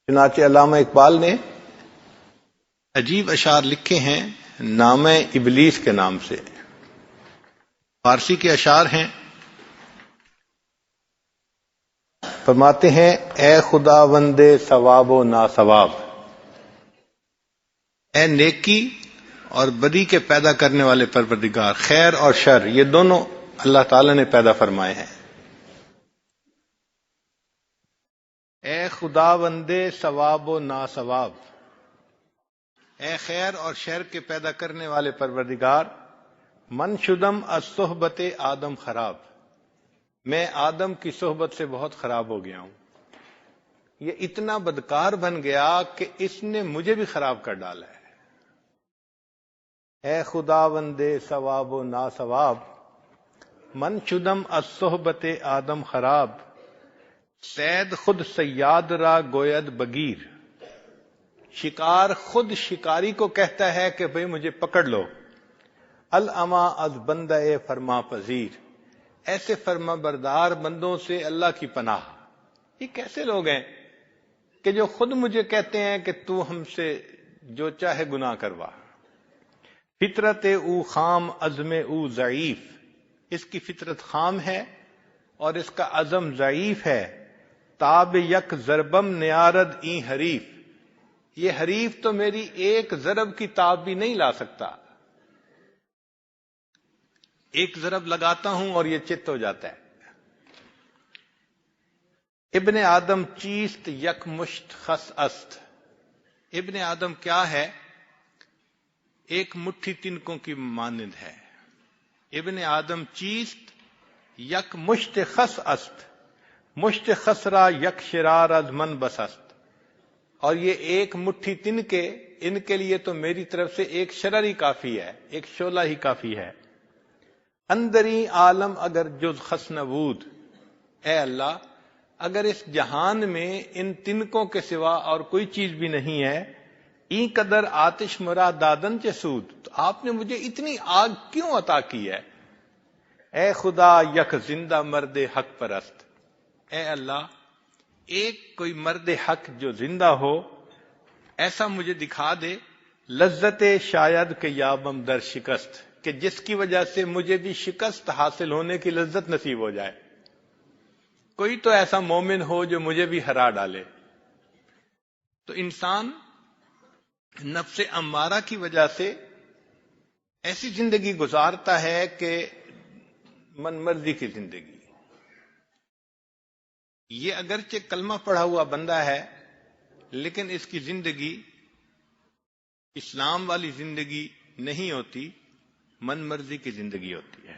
چنانچہ علامہ اقبال نے عجیب اشعار لکھے ہیں نام ابلیس کے نام سے. فارسی کے اشعار ہیں. فرماتے ہیں اے خداوند ثواب و ناثواب، اے نیکی اور بدی کے پیدا کرنے والے پروردگار، خیر اور شر یہ دونوں اللہ تعالی نے پیدا فرمائے ہیں. اے خداوند ثواب و ناثواب، اے خیر اور شر کے پیدا کرنے والے پروردگار، من شدم از صحبت آدم خراب، میں آدم کی صحبت سے بہت خراب ہو گیا ہوں. یہ اتنا بدکار بن گیا کہ اس نے مجھے بھی خراب کر ڈالا ہے. اے خداوند ثواب و ناثواب، من شدم از صحبت آدم خراب، صید خود صیاد را گوید بگیر، شکار خود شکاری کو کہتا ہے کہ بھئی مجھے پکڑ لو. الاما از بندہ فرما پذیر، ایسے فرما بردار بندوں سے اللہ کی پناہ. یہ کیسے لوگ ہیں کہ جو خود مجھے کہتے ہیں کہ تو ہم سے جو چاہے گناہ کروا. فطرت او خام عزم او ضعیف، اس کی فطرت خام ہے اور اس کا عزم ضعیف ہے. تاب یک ضربم نیارد این حریف، یہ حریف تو میری ایک ضرب کی تاب بھی نہیں لا سکتا. ایک ضرب لگاتا ہوں اور یہ چت ہو جاتا ہے. ابن آدم چیست یک مشت خس است، ابن آدم کیا ہے؟ ایک مٹھی تنکوں کی مانند ہے. ابن آدم چیست یک مشت خس است، مشت خس را یک شرار از من بس است. اور یہ ایک مٹھی تنکے ان کے لیے تو میری طرف سے ایک شرر ہی کافی ہے، ایک شعلہ ہی کافی ہے. اندری عالم اگر جز خس نبود، اے اللہ اگر اس جہان میں ان تنکوں کے سوا اور کوئی چیز بھی نہیں ہے، این قدر آتش مرا دادن چے سود، تو آپ نے مجھے اتنی آگ کیوں عطا کی ہے؟ اے خدا یک زندہ مرد حق پرست، اے اللہ ایک کوئی مرد حق جو زندہ ہو ایسا مجھے دکھا دے. لذت شاید کہ یابم در شکست، کہ جس کی وجہ سے مجھے بھی شکست حاصل ہونے کی لذت نصیب ہو جائے. کوئی تو ایسا مومن ہو جو مجھے بھی ہرا ڈالے. تو انسان نفس امارہ کی وجہ سے ایسی زندگی گزارتا ہے کہ من مرضی کی زندگی. یہ اگرچہ کلمہ پڑھا ہوا بندہ ہے لیکن اس کی زندگی اسلام والی زندگی نہیں ہوتی، من مرضی کی زندگی ہوتی ہے.